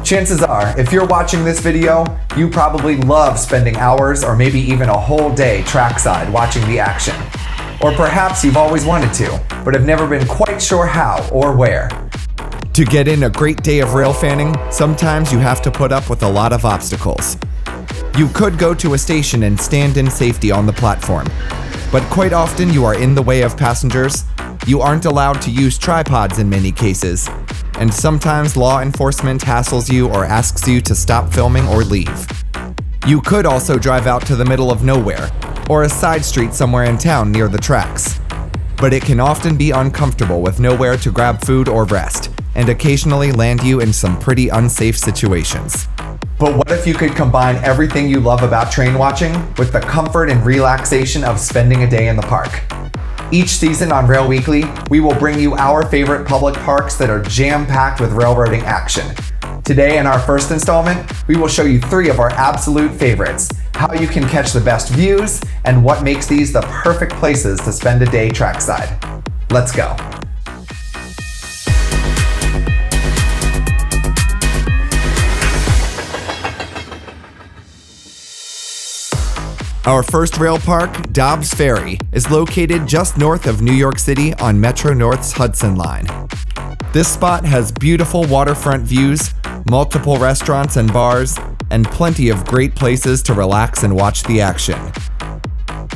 Chances are, if you're watching this video, you probably love spending hours or maybe even a whole day trackside watching the action. Or perhaps you've always wanted to, but have never been quite sure how or where. To get in a great day of rail fanning, sometimes you have to put up with a lot of obstacles. You could go to a station and stand in safety on the platform, but quite often you are in the way of passengers. You aren't allowed to use tripods in many cases, and sometimes law enforcement hassles you or asks you to stop filming or leave. You could also drive out to the middle of nowhere, or a side street somewhere in town near the tracks. But it can often be uncomfortable with nowhere to grab food or rest, and occasionally land you in some pretty unsafe situations. But what if you could combine everything you love about train watching with the comfort and relaxation of spending a day in the park? Each season on Rail Weekly, we will bring you our favorite public parks that are jam-packed with railroading action. Today in our first installment, we will show you 3 of our absolute favorites, how you can catch the best views, and what makes these the perfect places to spend a day trackside. Let's go. Our first rail park, Dobbs Ferry, is located just north of New York City on Metro North's Hudson Line. This spot has beautiful waterfront views, multiple restaurants and bars, and plenty of great places to relax and watch the action.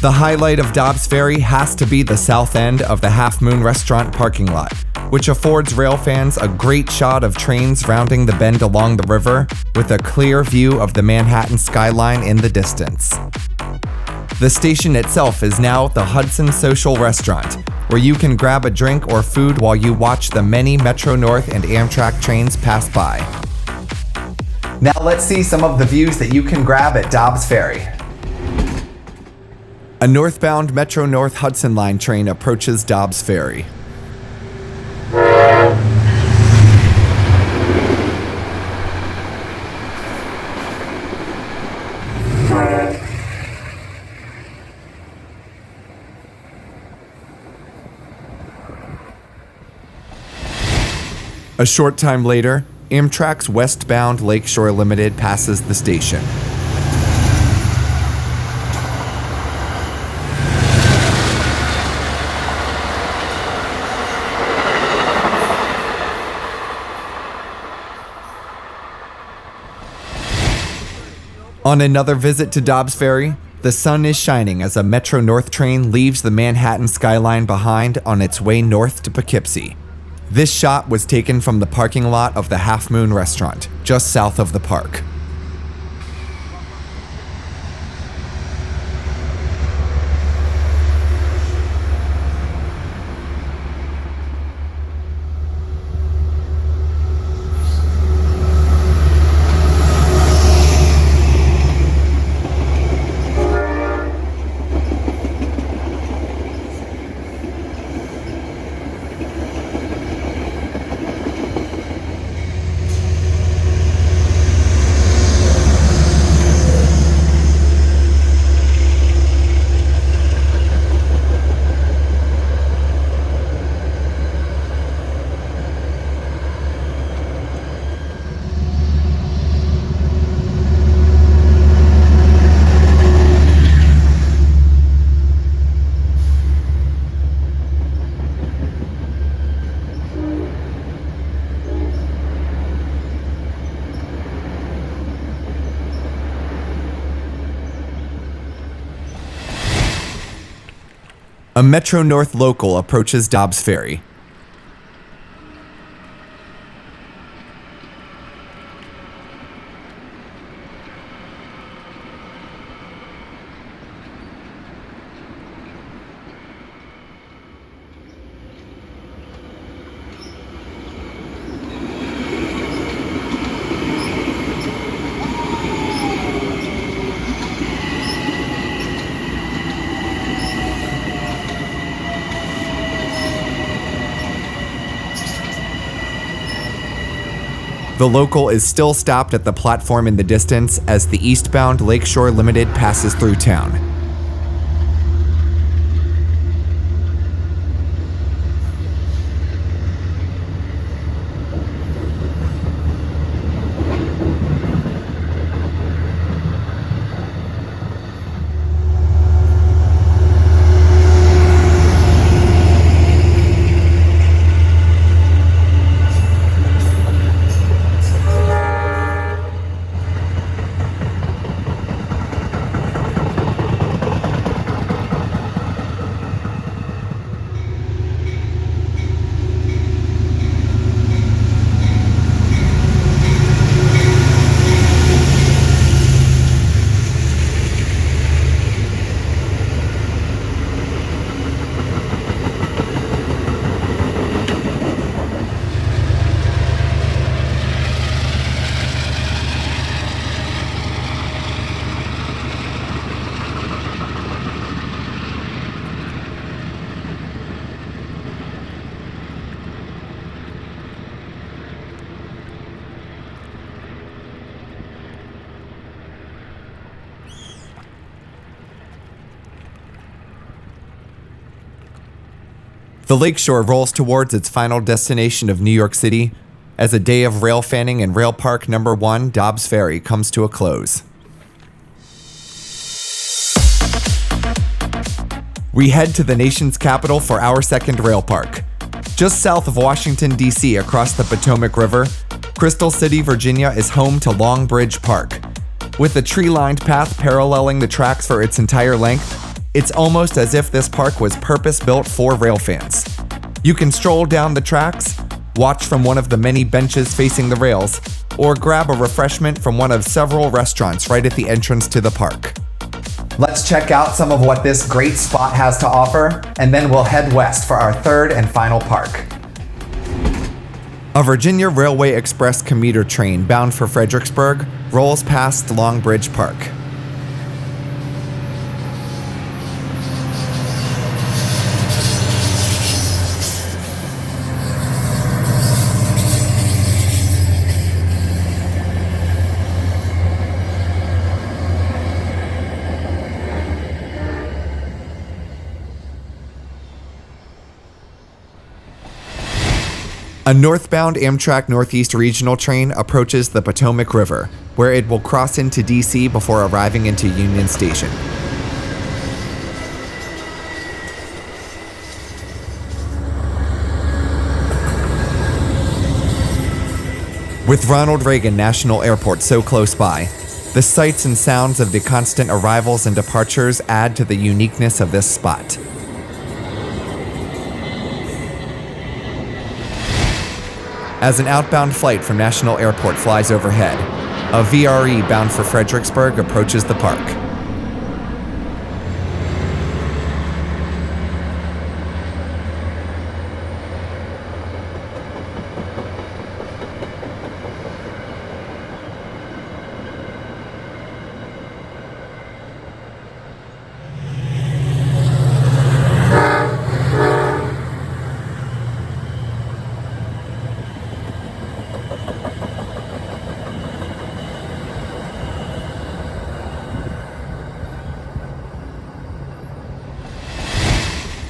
The highlight of Dobbs Ferry has to be the south end of the Half Moon restaurant parking lot, which affords rail fans a great shot of trains rounding the bend along the river with a clear view of the Manhattan skyline in the distance. The station itself is now the Hudson Social Restaurant, where you can grab a drink or food while you watch the many Metro North and Amtrak trains pass by. Now let's see some of the views that you can grab at Dobbs Ferry. A northbound Metro North Hudson Line train approaches Dobbs Ferry. A short time later, Amtrak's westbound Lakeshore Limited passes the station. On another visit to Dobbs Ferry, the sun is shining as a Metro North train leaves the Manhattan skyline behind on its way north to Poughkeepsie. This shot was taken from the parking lot of the Half Moon restaurant, just south of the park. A Metro North local approaches Dobbs Ferry. The local is still stopped at the platform in the distance as the eastbound Lakeshore Limited passes through town. The lakeshore rolls towards its final destination of New York City as a day of rail fanning in Rail Park Number 1, Dobbs Ferry, comes to a close. We head to the nation's capital for our second rail park. Just south of Washington, D.C., across the Potomac River, Crystal City, Virginia is home to Long Bridge Park. With a tree-lined path paralleling the tracks for its entire length, it's almost as if this park was purpose-built for rail fans. You can stroll down the tracks, watch from one of the many benches facing the rails, or grab a refreshment from one of several restaurants right at the entrance to the park. Let's check out some of what this great spot has to offer, and then we'll head west for our third and final park. A Virginia Railway Express commuter train bound for Fredericksburg rolls past Long Bridge Park. A northbound Amtrak Northeast Regional train approaches the Potomac River, where it will cross into D.C. before arriving into Union Station. With Ronald Reagan National Airport so close by, the sights and sounds of the constant arrivals and departures add to the uniqueness of this spot. As an outbound flight from National Airport flies overhead, a VRE bound for Fredericksburg approaches the park.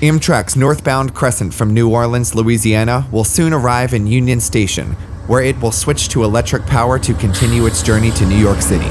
Amtrak's northbound Crescent from New Orleans, Louisiana will soon arrive in Union Station, where it will switch to electric power to continue its journey to New York City.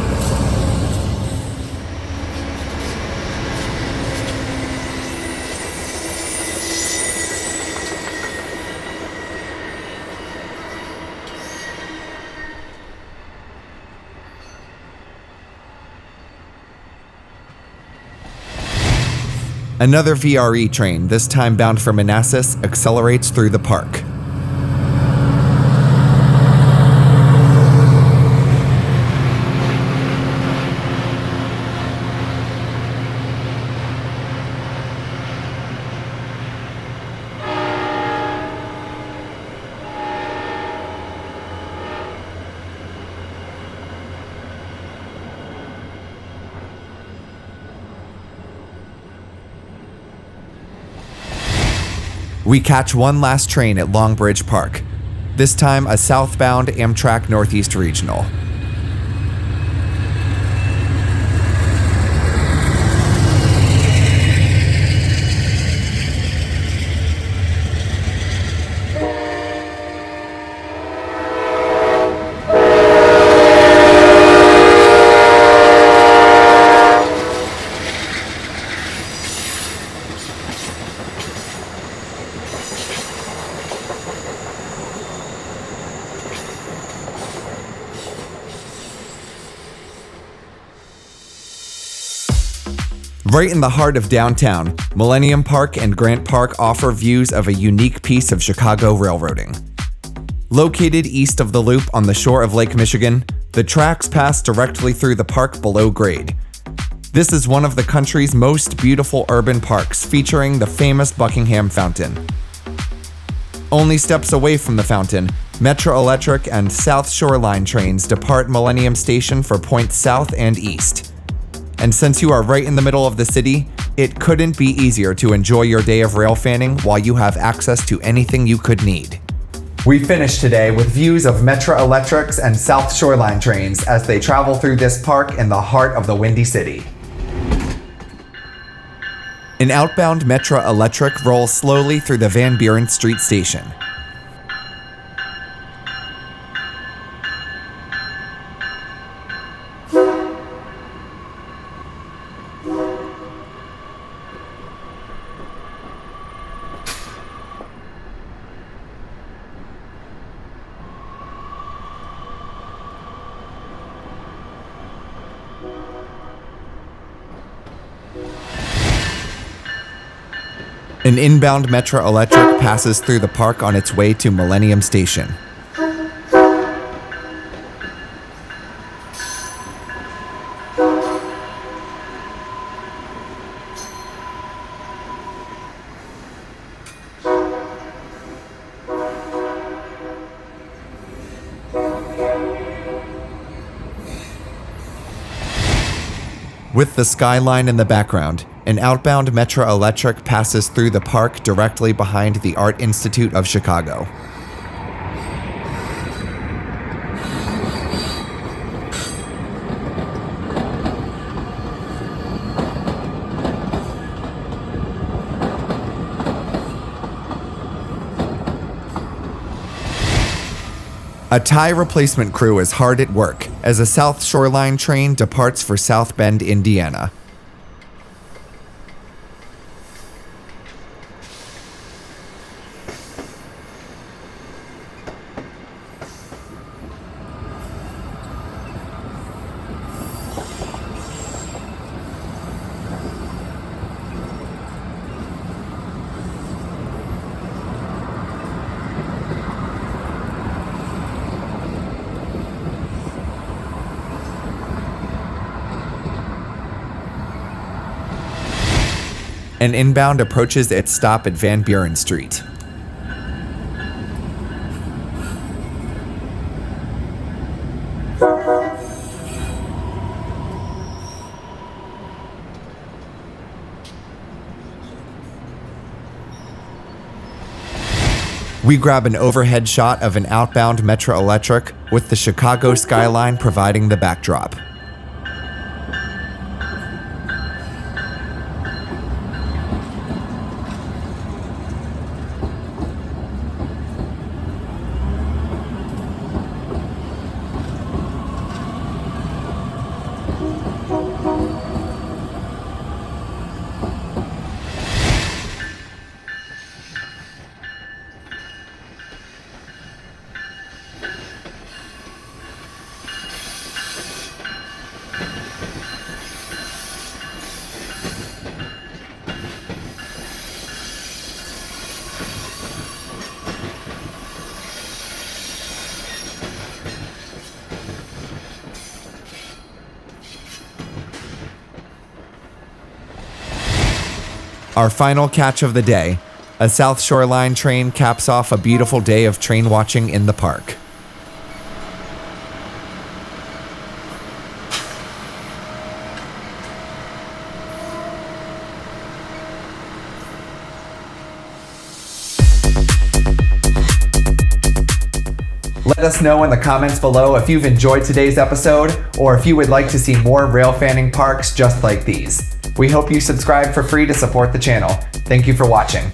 Another VRE train, this time bound for Manassas, accelerates through the park. We catch one last train at Long Bridge Park, this time a southbound Amtrak Northeast Regional. Right in the heart of downtown, Millennium Park and Grant Park offer views of a unique piece of Chicago railroading. Located east of the Loop on the shore of Lake Michigan, the tracks pass directly through the park below grade. This is one of the country's most beautiful urban parks, featuring the famous Buckingham Fountain. Only steps away from the fountain, Metro Electric and South Shore Line trains depart Millennium Station for points south and east. And since you are right in the middle of the city, it couldn't be easier to enjoy your day of rail fanning while you have access to anything you could need. We finished today with views of Metro Electric's and South Shore Line trains as they travel through this park in the heart of the Windy City. An outbound Metro Electric rolls slowly through the Van Buren Street station. An inbound Metro Electric passes through the park on its way to Millennium Station. With the skyline in the background, an outbound Metro Electric passes through the park directly behind the Art Institute of Chicago. A tie replacement crew is hard at work as a South Shoreline train departs for South Bend, Indiana. An inbound approaches its stop at Van Buren Street. We grab an overhead shot of an outbound Metro Electric with the Chicago skyline providing the backdrop. Our final catch of the day, a South Shoreline train caps off a beautiful day of train watching in the park. Let us know in the comments below if you've enjoyed today's episode or if you would like to see more rail fanning parks just like these. We hope you subscribe for free to support the channel. Thank you for watching.